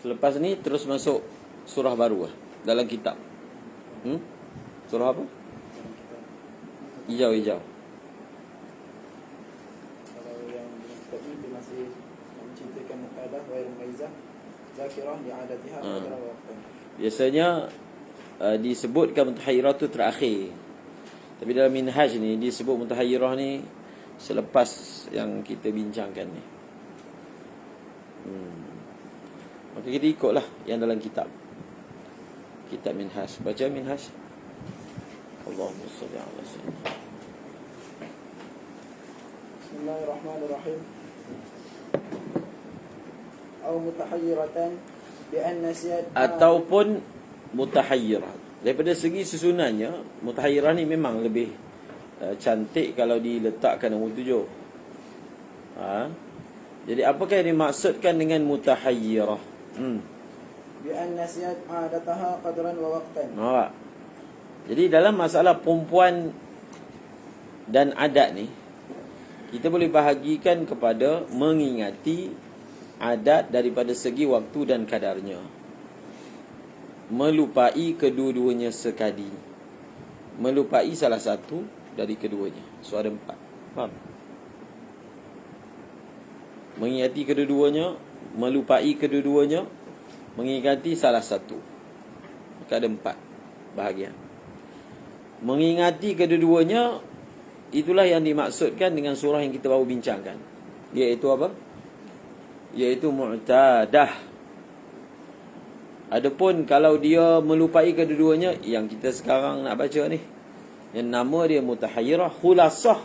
Selepas ni terus masuk surah baru dalam kitab. Surah apa? Hijau. Kalau yang tadi dia masih menceritakan muqadah wa mumayyizah zakirah li'adatiha qadra wa waqtan. Biasanya disebutkan mutahayyirah tu terakhir. Tapi dalam minhaj ni disebut mutahayyirah ni selepas yang kita bincangkan ni. Maka kita ikutlah yang dalam kitab. Kitab minhaj. Baca minhaj. Allahumma shalli ala sayyidina. Bismillahirrahmanirrahim. Atau mutahayyiratan bi anna siyad ataupun mutahayyirah. Daripada segi susunannya, mutahayyirah ni memang lebih cantik kalau diletakkan nombor 7. Jadi apakah yang dimaksudkan dengan mutahayyirah? bi anna siyad adataha qadran wa waqtan. Jadi dalam masalah perempuan dan adat ni, kita boleh bahagikan kepada mengingati adat daripada segi waktu dan kadarnya, melupai kedua-duanya sekali, melupai salah satu dari keduanya. So ada 4. Faham? Mengingati kedua-duanya, melupai kedua-duanya, mengingati salah satu. Maka ada 4 bahagian. Mengingati kedua-duanya, itulah yang dimaksudkan dengan surah yang kita baru bincangkan, iaitu apa? Iaitu mu'tadah. Adapun kalau dia melupai kedua-duanya, yang kita sekarang nak baca ni, yang nama dia mutahayyirah, khulasah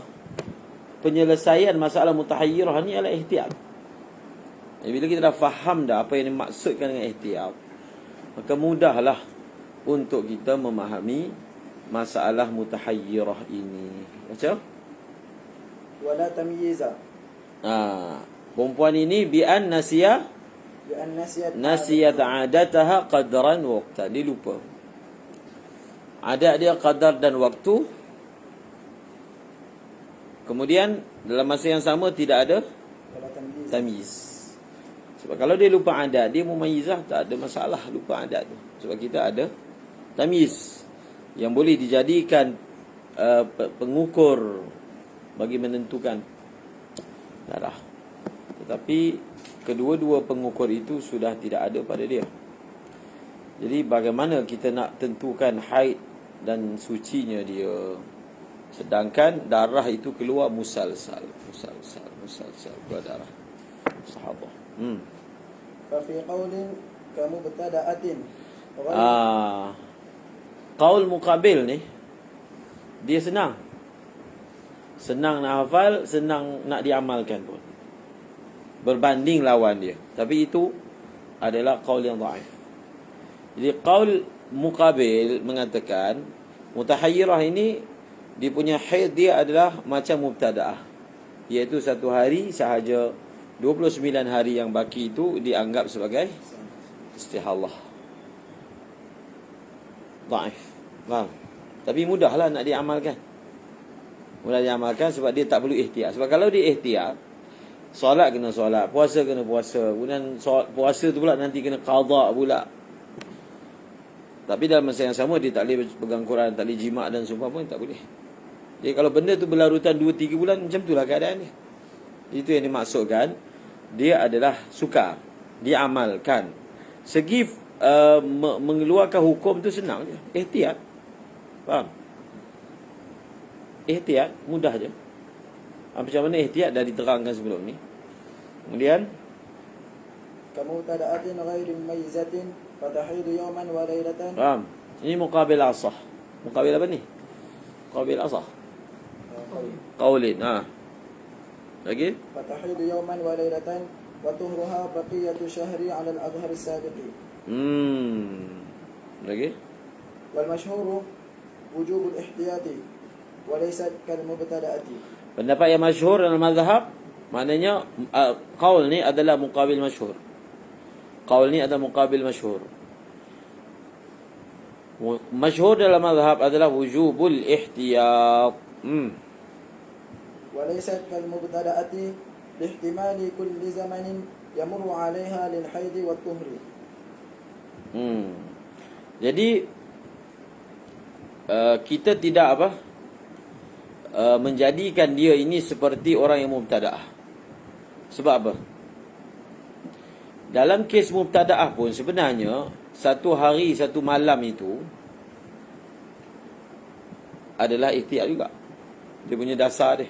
penyelesaian masalah mutahayyirah ni adalah ihtiyat. Jadi bila kita dah faham dah apa yang dimaksudkan dengan ihtiyat, maka mudahlah untuk kita memahami masalah mutahayyirah ini. Baca. Wala tamyiza. Perempuan ini bi'an nasiyah nasiyat adataha qadran wa waqtan. Dia lupa adat dia qadar dan waktu. Kemudian dalam masa yang sama tidak ada tamyiz. Sebab kalau dia lupa adat, dia mumayyizah, tak ada masalah lupa adat tu. Sebab kita ada tamyiz yang boleh dijadikan pengukur bagi menentukan darah. Tetapi kedua-dua pengukur itu sudah tidak ada pada dia. Jadi bagaimana kita nak tentukan haid dan sucinya dia, sedangkan darah itu keluar musalsal keluar darah sahabat. Fa fi qawlin ka mubtada'atin. Qaul muqabil ni dia senang nak hafal, senang nak diamalkan pun, berbanding lawan dia. Tapi itu adalah qaul yang dhaif. Jadi qaul muqabil mengatakan mutahayyirah ini dia punya haid dia adalah macam mubtadaah, iaitu 1 hari sahaja, 29 hari yang baki itu dianggap sebagai istihadah. Dhaif. Faham? Tapi mudahlah nak diamalkan. Mudah diamalkan sebab dia tak perlu ihtiyat. Sebab kalau dia ihtiyat, solat kena solat, puasa kena puasa, kemudian puasa tu pula nanti kena qada pula. Tapi dalam masa yang sama dia tak boleh pegang Quran, tak boleh jima' dan sumpah pun tak boleh. Jadi kalau benda tu berlarutan 2-3 bulan, macam itulah keadaan dia. Itu yang dimaksudkan, dia adalah sukar diamalkan. Segi mengeluarkan hukum tu senang je, ihtiyat. Faham? Ihtiyat mudah je. Macam mana ihtiyat dah diterangkan sebelum ni. Kemudian Kamu tada'atin ghairi mumayyizatin fatahidu yawman wa laylatan. faham? Ini muqabil asah. Muqabil apa ni? Muqabil asah. Qaulin. Lagi? Fatahidu yawman wa laylatan wa tuhruha baqiyatu syahri 'ala al-adhhar as-sabiqi. Lagi? Wal masyhuru wujub al-ihtiyati wa laysat kal mubtada'ati. Pendapat yang masyhur dalam mazhab, maknanya qaul ni adalah muqabil masyhur. Qaul ni adalah muqabil masyhur. Masyhur dalam mazhab adalah wujubul ihtiyat. Wa laysat kal mubtada'ati lihtimali kulli zamanin yamurru 'alayha lil haid wa tuhri. Jadi kita tidak menjadikan dia ini seperti orang yang mubtada'ah. Sebab apa? Dalam kes mubtada'ah pun sebenarnya satu hari satu malam itu adalah ihtiyat juga. Dia punya dasar dia.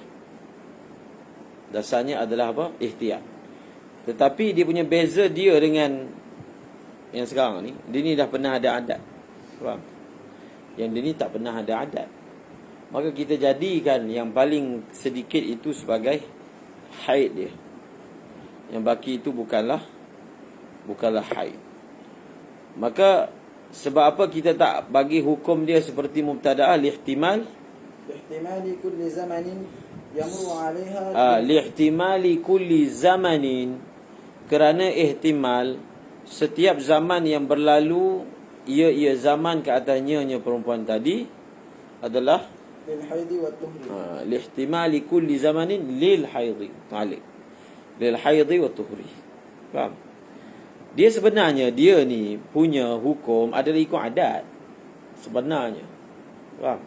Dasarnya adalah apa? Ihtiyat. Tetapi dia punya beza dia dengan yang sekarang ni, dia ni dah pernah ada adat. Faham? Yang dia ni tak pernah ada adat. Maka kita jadikan yang paling sedikit itu sebagai haid dia. Yang baki itu bukanlah haid. Maka sebab apa kita tak bagi hukum dia seperti mubtada'ah? Lihtimal kulli zamanin yamuru 'alaiha lihtimali kulli zamanin, kerana ihtimal setiap zaman yang berlalu ia zaman ke atasnya perempuan tadi adalah lil haidi wat tuhri. Lihtimali kulli zamanin lil haidi. Lil haidi wat tuhri. Faham? Dia sebenarnya dia ni punya hukum adalah ikut adat. Sebenarnya. Faham?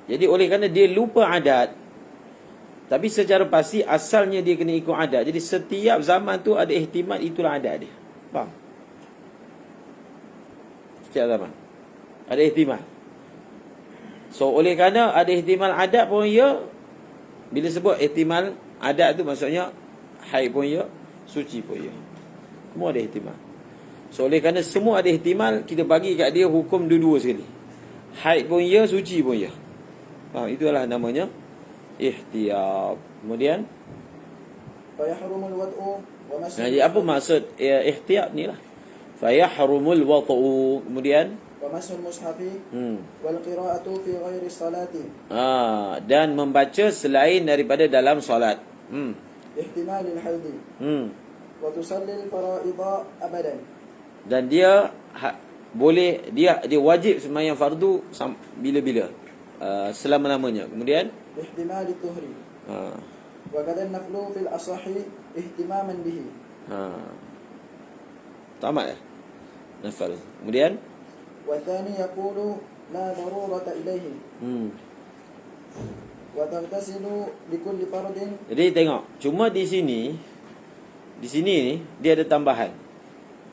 Jadi oleh kerana dia lupa adat, tapi secara pasti asalnya dia kena ikut adat. Jadi setiap zaman tu ada ihtimal itulah adat dia. Faham? Setiap zaman ada ihtimal. So oleh kerana ada ihtimal adat pun ya, bila sebut ihtimal adat tu maksudnya haid pun ya, suci pun ya. Semua ada ihtimal. So oleh kerana semua ada ihtimal, kita bagi kat dia hukum dua-dua sekali. Haid pun ya, suci pun ya. Itulah namanya ihtiyab. Kemudian fayahrumul wad'u wa masjid. Jadi apa maksud ihtiyab ni lah? Fayahrumul wad'u. Kemudian wa masjid mushafi wal qira'atu fi ghairi salati. Dan membaca selain daripada dalam solat. Ihtimalil haidi. Wa tusallil fara'idha abadan. Dan dia boleh dia wajib sembahyang fardu bila-bila, selama-lamanya. Kemudian ihtimalit tuhri. Wa qadan naflu fil asahi ihtimaman bihi. Tamat ya? Nafal. Kemudian wa thani yaqulu la darurata ilayhi. Wa taghtasilu likulli fardin. Jadi tengok, cuma di sini ni dia ada tambahan.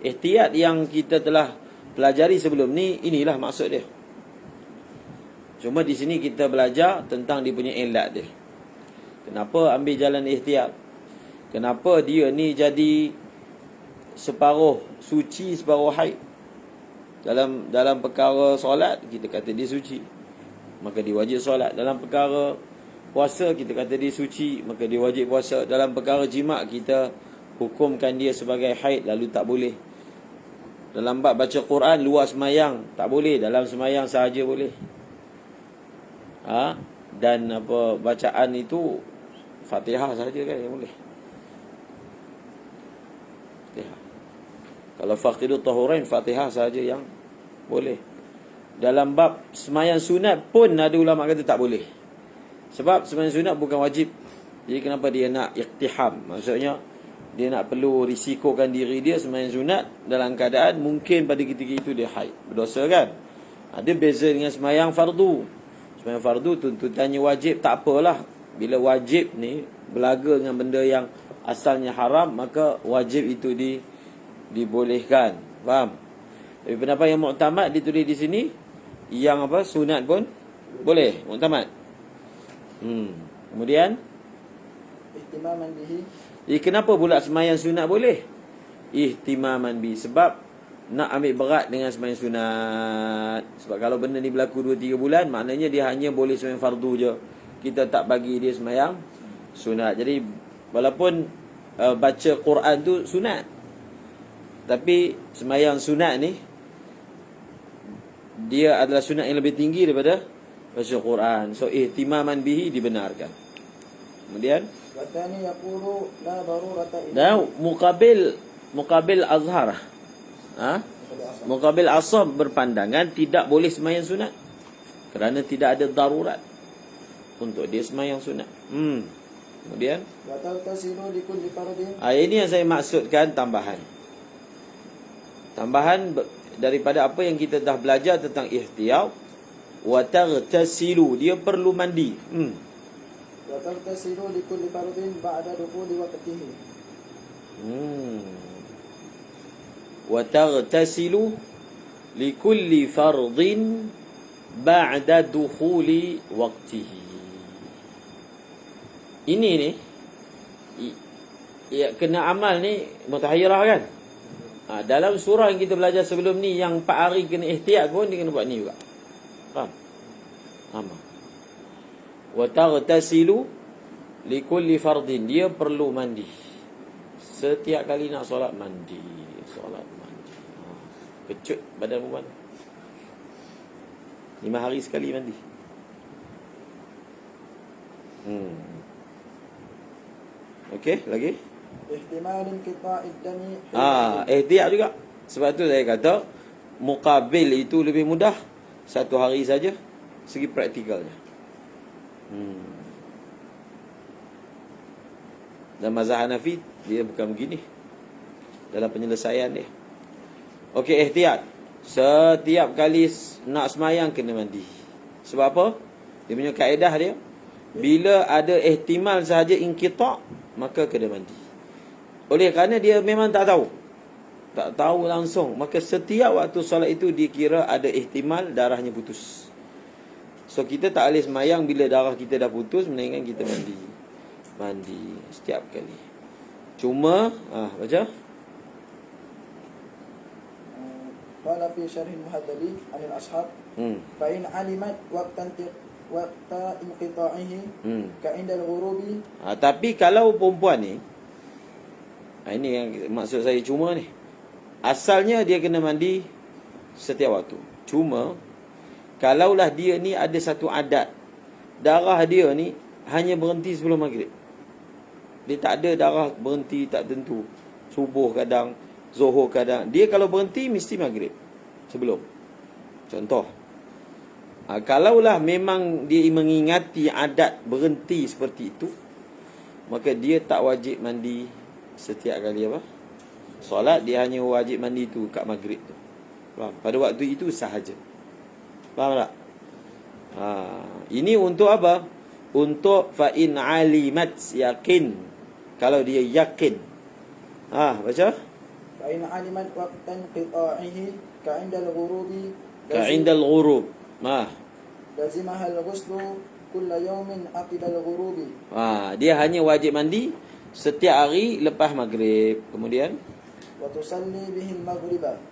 Ihtiyat yang kita telah pelajari sebelum ni, inilah maksud dia. Cuma di sini kita belajar tentang dia punya ilat dia. Kenapa ambil jalan ihtiyat? Kenapa dia ni jadi separuh suci, separuh haid? Dalam perkara solat kita kata dia suci, maka dia wajib solat. Dalam perkara puasa kita kata dia suci, maka dia wajib puasa. Dalam perkara jima' kita hukumkan dia sebagai haid, lalu tak boleh. Dalam bab baca Quran luar semayang tak boleh, dalam semayang sahaja boleh. Dan apa bacaan itu Fatihah saja kan yang boleh. Fatihah. Kalau faqidut tahurain, Fatihah saja yang boleh. Dalam bab semayang sunat pun ada ulama kata tak boleh. Sebab semayang sunat bukan wajib. Jadi kenapa dia nak iqtiham? Maksudnya dia nak perlu risikokan diri dia semayang sunat dalam keadaan mungkin pada ketika itu dia haid, berdosa kan. Ada beza dengan semayang fardu. Semayang fardu tuntutannya wajib, tak apalah. Bila wajib ni belaga dengan benda yang asalnya haram, maka wajib itu dibolehkan. Faham? Tapi pendapat yang muktamad ditulis di sini, yang apa sunat pun boleh, muktamad. Kemudian ihtimaman bihi. Jadi kenapa pula semayang sunat boleh? Ihtimaman bihi, sebab nak ambil berat dengan semayang sunat. Sebab kalau benda ni berlaku 2-3 bulan, maknanya dia hanya boleh semayang fardu je. Kita tak bagi dia semayang sunat. Jadi walaupun baca Quran tu sunat, tapi semayang sunat ni dia adalah sunat yang lebih tinggi daripada baca Quran. So ihtimaman bihi dibenarkan. Kemudian watani yaqulu la darurata illa. Dan muqabil azhar. Muqabil asab berpandangan tidak boleh semayang sunat kerana tidak ada darurat untuk dia semayang sunat. Kemudian wa taghtasilu likulli fardin. ini yang saya maksudkan tambahan. Tambahan daripada apa yang kita dah belajar tentang ihtiyat. Wa taghtasilu, dia perlu mandi. Wa taghtasilu likulli fardin ba'da dukhuli waqtihi. Wa taghtasilu likulli fardin ba'da dukhuli waqtihi. Ini ni ya, kena amal ni mutahayyirah kan. Dalam surah yang kita belajar sebelum ni, yang 4 hari kena ihtiyat pun dia kena buat ni juga. Faham? Sama. Wa taghtasilu likulli fardin, dia perlu mandi. Setiap kali nak solat mandi, solat mandi. Kecut badan perempuan. 5 hari sekali mandi. Okey, lagi? Ihtimal inqita'id dami. Ihtiyat juga. Sebab tu saya kata muqabil itu lebih mudah. 1 hari saja segi praktikalnya. Dan mazhab Hanafi dia bukan begini dalam penyelesaian dia. Okey, ihtiyat. Setiap kali nak semayang kena mandi. Sebab apa? Dia punya kaedah dia, bila ada ihtimal sahaja inqita', maka kena mandi. Oleh kerana dia memang tak tahu langsung, maka setiap waktu solat itu dikira ada ihtimal darahnya putus. So kita tak boleh semayang bila darah kita dah putus, melainkan kita mandi setiap kali. Cuma baca Qala fi syarh al-Muhaddabi 'anil ashab fa in 'alimat waqta inqita'ihi ka inda al-ghurubi. Tapi kalau perempuan ni, ini yang maksud saya, cuma ni asalnya dia kena mandi setiap waktu. Cuma kalaulah dia ni ada satu adat, darah dia ni hanya berhenti sebelum maghrib. Dia tak ada darah berhenti tak tentu. Subuh kadang, Zuhur kadang. Dia kalau berhenti mesti maghrib sebelum. Contoh, kalaulah memang dia mengingati adat berhenti seperti itu, maka dia tak wajib mandi setiap kali solat. Dia hanya wajib mandi tu kat maghrib tu. Faham? Pada waktu itu sahaja. Faham tak? Ini untuk apa? Untuk fa in alimat, yakin. Kalau dia yakin. Baca. Fa in alimat waqtan qita'ihi ka indal ghurubi. Ka indal ghurub. Lazimah al-ghuslu kulla yawmin aqibal ghurubi. Dia hanya wajib mandi setiap hari lepas maghrib. Kemudian wa tusalli bihi al-maghriba.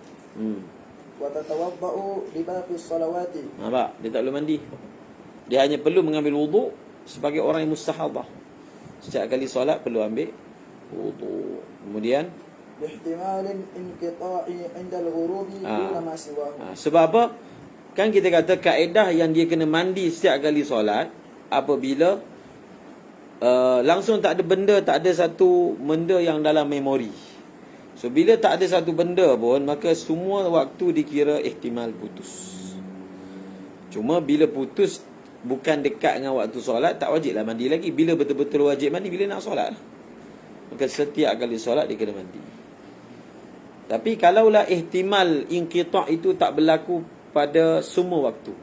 Wa tatawadda'u li baqi as-salawati. Dia tak perlu mandi. Dia hanya perlu mengambil wuduk sebagai orang yang mustahadah. Setiap kali solat perlu ambil wuduk. Kemudian ihtimalin inqita'i 'inda al-ghurubi duna ma siwahu. Sebab apa? Kan kita kata kaedah yang dia kena mandi setiap kali solat apabila langsung tak ada benda, tak ada satu benda yang dalam memori. So bila tak ada satu benda pun, maka semua waktu dikira ihtimal putus. Cuma bila putus bukan dekat dengan waktu solat, tak wajiblah mandi lagi. Bila betul-betul wajib mandi, bila nak solat, maka setiap kali solat dia kena mandi. Tapi kalaulah ihtimal inqita' itu tak berlaku pada semua waktu,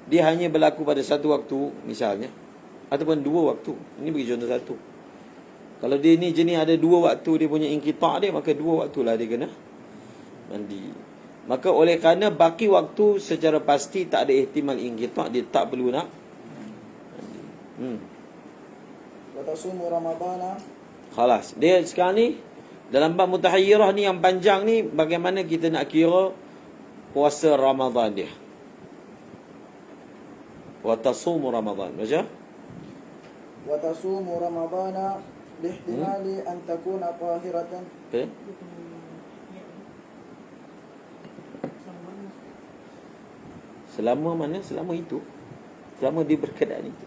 dia hanya berlaku pada satu waktu misalnya, ataupun 2 waktu. Ini bagi contoh satu. Kalau dia ni jenis ada 2 waktu dia punya inqita' dia, maka 2 waktulah dia kena mandi. Maka oleh kerana baki waktu secara pasti tak ada ihtimal inqita', dia tak perlu nak mandi. Wa tasumu ramadana. Khalas. Dia sekarang ni dalam bab mutahayyirah ni yang panjang ni, bagaimana kita nak kira puasa Ramadan dia. Wa tasumu Ramadan. Baca. Wa tasumu ramadana lihtimali an takuna tahiratan. Okay. Selama mana? Selama itu. Selama dia berkeadaan itu.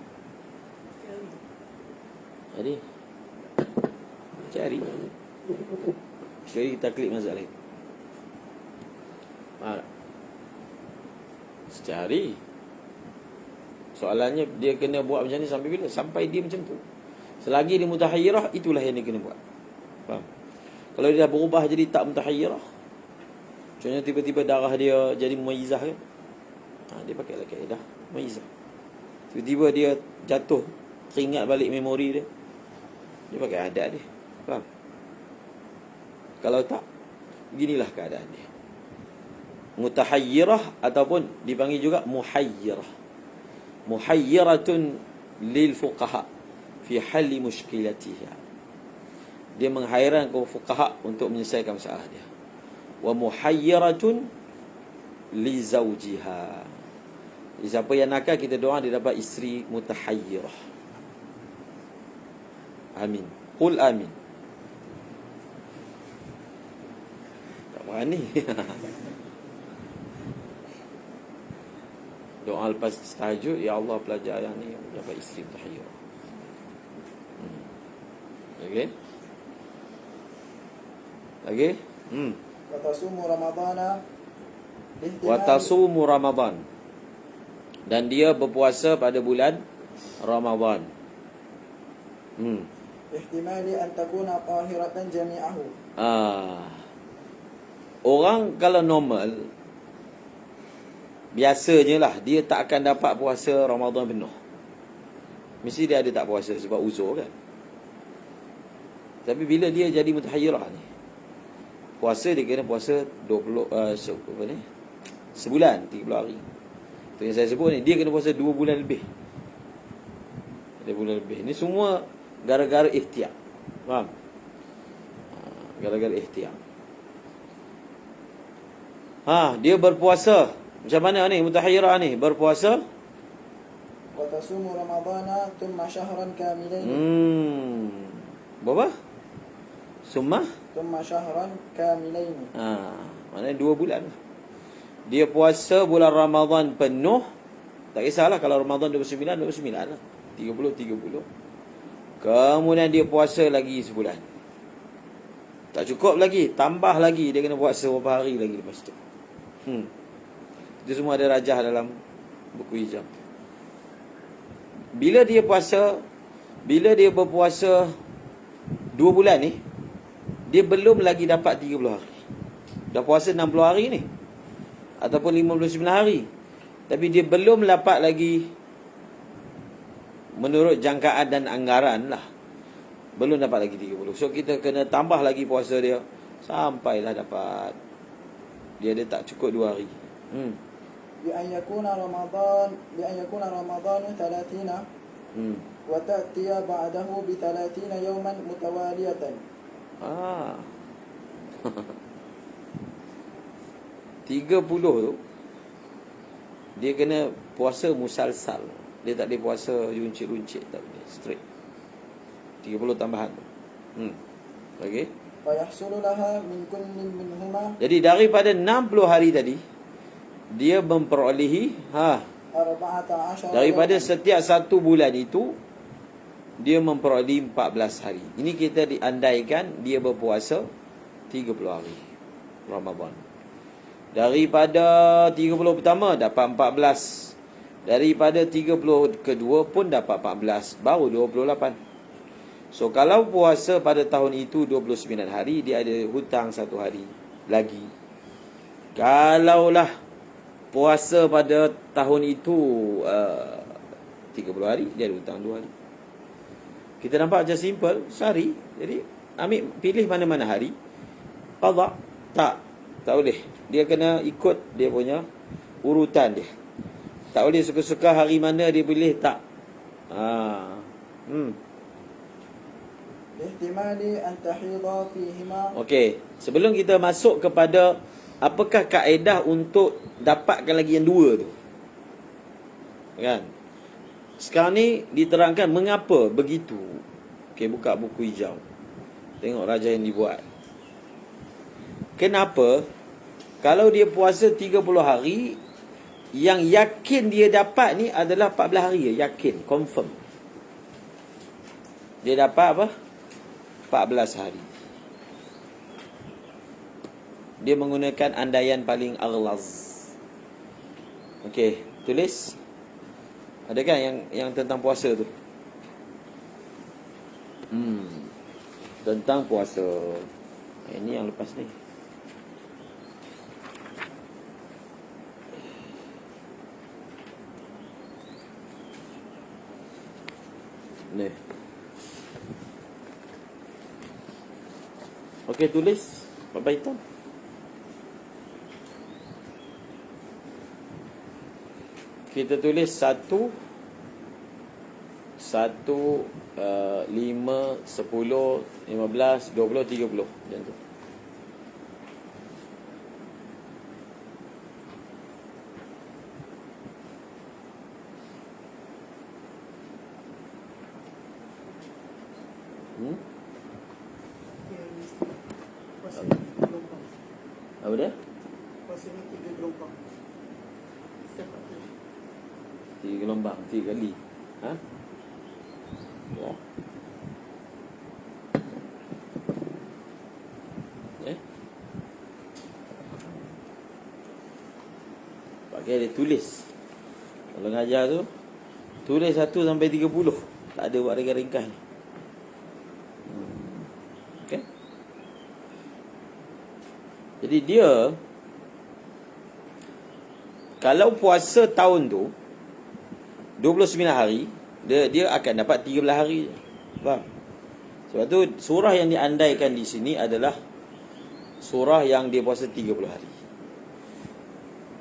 Jadi cari. Sekali kita klik masalah itu. Secari. Soalannya dia kena buat macam ni sampai bila? Sampai dia macam tu. Selagi dia mutahayyirah, itulah yang dia kena buat. Faham? Kalau dia dah berubah jadi tak mutahayyirah, Contohnya tiba-tiba darah dia jadi mumayyizah kan. Dia pakailah kaedah mumayyizah. Tiba-tiba dia jatuh, teringat balik memori dia. Dia pakai adat dia. Faham? Kalau tak, beginilah keadaan dia. Mutahayyirah ataupun dipanggil juga muhayyirah. Muhayyiratun lil fuqaha fi halli mushkilatiha. Dia menghairankan fuqaha untuk menyelesaikan masalah dia. Wa muhayyiratun li zawjiha. Siapa yang nakal, kita doa dia dapat isteri mutahayyirah. Amin. Qul amin. Tak berani. Doa lepas tahajud, ya Allah pelajar yang ni dapat isteri mutahayyirah. Okey. Lagi? Watasumu Ramadana Watasumu Ramadan. Dan dia berpuasa pada bulan Ramadan. ihtimali an takuna tahiratan jami'ahu. Orang kalau normal, biasanya lah dia tak akan dapat puasa Ramadan penuh. Mesti dia ada tak puasa sebab uzur kan. Tapi bila dia jadi mutahayyirah ni, puasa dia kena puasa 20 sebulan 30 hari. Tu yang saya sebut ni, dia kena puasa 2 bulan lebih. 2 bulan lebih. Ni semua gara-gara ihtiyat. Faham? Gara-gara ihtiyat. Dia berpuasa. Macam mana ni mutahayyirah ni? Berpuasa Watasumu Ramadana thumma syahran kamilain. Berapa? Thumma syahran kamilain. Maknanya 2 bulan. Dia puasa bulan Ramadan penuh. Tak kisahlah kalau Ramadan 29 lah. 30. Kemudian dia puasa lagi sebulan. Tak cukup lagi, tambah lagi. Dia kena puasa beberapa hari lagi lepas tu. Itu semua ada rajah dalam buku hijab. Bila dia berpuasa 2 bulan ni, dia belum lagi dapat 30 hari. Dah puasa 60 hari ni, ataupun 59 hari, tapi dia belum dapat lagi, menurut jangkaan dan anggaran lah, belum dapat lagi 30. So kita kena tambah lagi puasa dia sampailah dapat. Dia tak cukup 2 hari. Bi an yakuna Ramadan 30 wa ta'tiya ba'dahu bi 30 yawman mutawaliyatan. 30 tu dia kena puasa musalsal. Dia tak boleh puasa runcit-runcit, tak boleh, straight. 30 tambahan tu. Okey. Fa yahsulu laha min kullin minhuma. Jadi daripada 60 hari tadi, dia memperolehi 14 daripada setiap satu bulan itu dia memperolehi 14 hari. Ini kita diandaikan dia berpuasa 30 hari Ramadan. Daripada 30 pertama dapat 14. Daripada 30 kedua pun dapat 14. Baru 28. So kalau puasa pada tahun itu 29 hari, dia ada hutang 1 hari lagi. Kalaulah puasa pada tahun itu 30 hari, dia ada hutang 2 hari. Kita nampak macam simple, sehari. Jadi pilih mana-mana hari, qada. Tak boleh. Dia kena ikut dia punya urutan dia. Tak boleh suka-suka hari mana dia pilih, tak. Ihtimali an tahidha fihima. Okey, sebelum kita masuk kepada apakah kaedah untuk dapatkan lagi yang 2 tu, kan? Sekarang ni diterangkan mengapa begitu. Okey, buka buku hijau, tengok rajah yang dibuat. Kenapa kalau dia puasa 30 hari, yang yakin dia dapat ni adalah 14 hari, yakin, confirm. Dia dapat apa? 14 hari. Dia menggunakan andaian paling aghlaz. Okey, tulis. Ada kan yang tentang puasa tu? Tentang puasa. Ini yang lepas ni. Ni. Okey, tulis Bapak hitam. Kita tulis 1 5 10 15 20 30 macam tu. Puasa ni 3 gelombang. Apa dia? Puasa ni 3 gelombang. Setiap waktu. 3 gelombang, 3 kali. Ha? Wah. Pakai dia tulis. Kalau ngajar tu tulis 1 sampai 30. Tak ada buat ringkas-ringkas ni. Okey. Jadi dia kalau puasa tahun tu 29 hari, dia akan dapat 13 hari je. Faham? Sebab tu surah yang diandaikan di sini adalah surah yang dia puasa 30 hari.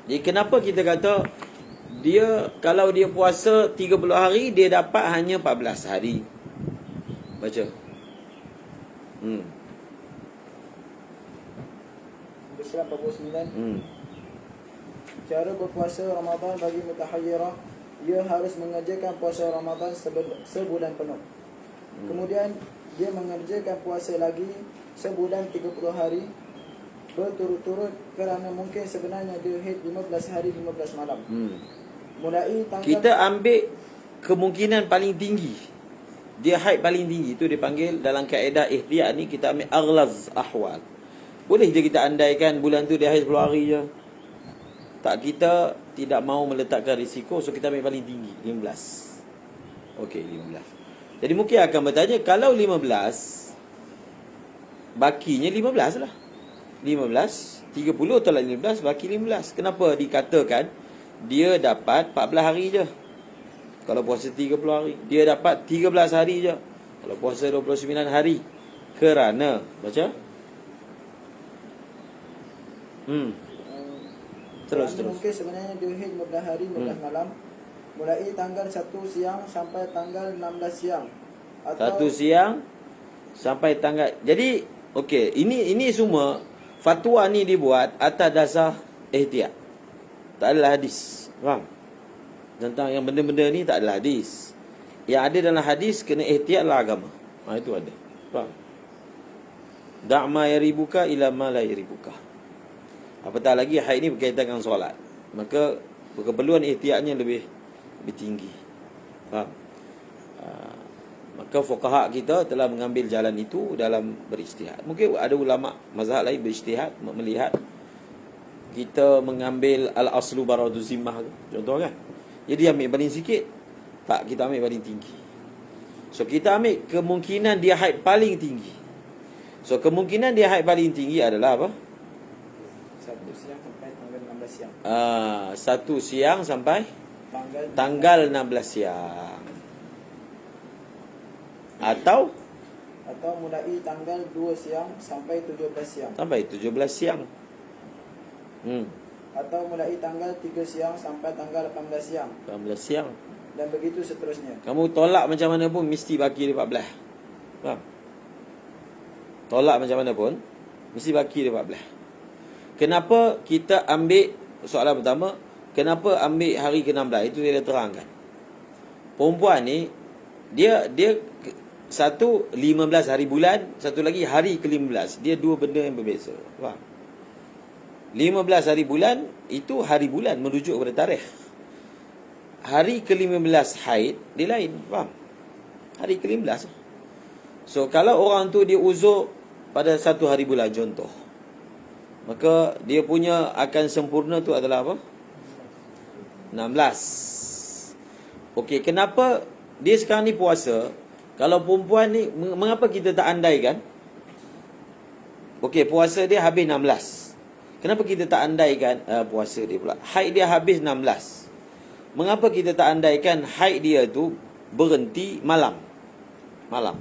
Jadi kenapa kita kata dia kalau dia puasa 30 hari dia dapat hanya 14 hari. Baca. Islam 49. Cara berpuasa Ramadan bagi mutahayyirah, ia harus mengerjakan puasa Ramadan sebulan penuh. Kemudian dia mengerjakan puasa lagi sebulan 30 hari berturut-turut kerana mungkin sebenarnya dia haid 15 hari 15 malam. Mulai tanggal Kita ambil kemungkinan paling tinggi. Dia haid paling tinggi, itu dipanggil dalam kaedah ihtiyat ni kita ambil aghlaz ahwal. Boleh je kita andaikan bulan tu dia haid 10 hari je. Tak, kita tidak mahu meletakkan risiko, so kita ambil paling tinggi 15. Okey, 15. Jadi mungkin akan bertanya, kalau 15 bakinya 15 lah. 15 30 tolak 15 baki 15. Kenapa dikatakan dia dapat 14 hari je? Kalau puasa 30 hari, dia dapat 13 hari je. Kalau puasa 29 hari. Kerana baca Terus. Mungkin sebenarnya dia haid 15 hari 15 malam. Mulai tanggal 1 siang sampai tanggal 16 siang. 1 siang sampai tanggal. Jadi okey, ini semua fatwa ni dibuat atas dasar ihtiyat. Tak adalah hadis. Faham? Tentang yang benda-benda ni tak adalah hadis. Yang ada dalam hadis kena ihtiyatlah agama. Itu ada. Faham? Da'ma yaribuka ila ma la yaribuka. Apatah lagi haid ni berkaitan dengan solat, maka keperluan ihtiyatnya lebih tinggi. Faham? Maka fuqaha kita telah mengambil jalan itu dalam berijtihad. Mungkin ada ulama mazhab lain berijtihad melihat kita mengambil al-aslu baradu zimmah tu, contoh kan. Jadi ambil paling sikit, tak, kita ambil paling tinggi. So kita ambil kemungkinan dia haid paling tinggi. So kemungkinan dia haid paling tinggi adalah apa? 1 siang sampai tanggal 16 siang. 1 siang sampai tanggal 16 siang. Atau mulai tanggal 2 siang sampai 17 siang. Sampai 17 siang. Atau mulai tanggal 3 siang sampai tanggal 18 siang. 18 siang. Dan begitu seterusnya. Kamu tolak macam mana pun mesti baki dia 14. Faham? Tolak macam mana pun mesti baki dia 14. Kenapa kita ambil soalan pertama, kenapa ambil hari ke-16? Itu dia dah terangkan. Perempuan ni dia satu 15 hari bulan, satu lagi hari ke-15. Dia dua benda yang berbeza. Faham? 15 hari bulan itu hari bulan merujuk kepada tarikh. Hari ke-15 haid dia lain. Faham? Hari ke-15. So kalau orang tu dia uzur pada satu hari bulan contoh, maka dia punya akan sempurna tu adalah apa? 16. Okey, kenapa dia sekarang ni puasa? Kalau perempuan ni, mengapa kita tak andaikan? Okey, puasa dia habis 16. Kenapa kita tak andaikan puasa dia pula? Haid dia habis 16. Mengapa kita tak andaikan haid dia tu berhenti malam? malam.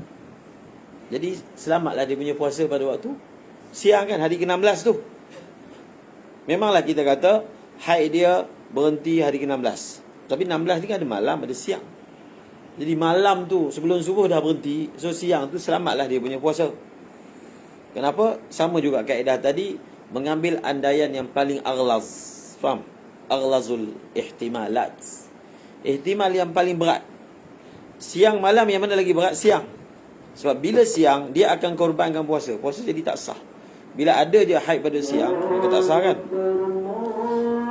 Jadi selamatlah dia punya puasa pada waktu siang kan, hari ke-16 tu. Memanglah kita kata haid dia berhenti hari ke-16. Tapi 16 ni kan ada malam, ada siang. Jadi malam tu sebelum subuh dah berhenti. So siang tu selamatlah dia punya puasa. Kenapa? Sama juga kaedah tadi, mengambil andaian yang paling aghlaz. Faham? Aghlazul ihtimalat. Ihtimal yang paling berat. Siang malam yang mana lagi berat? Siang. Sebab bila siang dia akan korbankan puasa. Puasa jadi tak sah. Bila ada je haid pada siang, maka tak sah kan?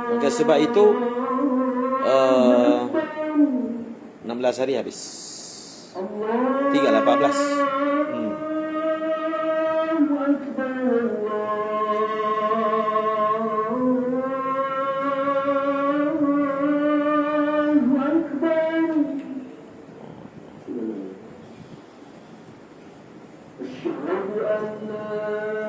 Maka sebab itu 16 hari habis. 3/14. أشهد أن لا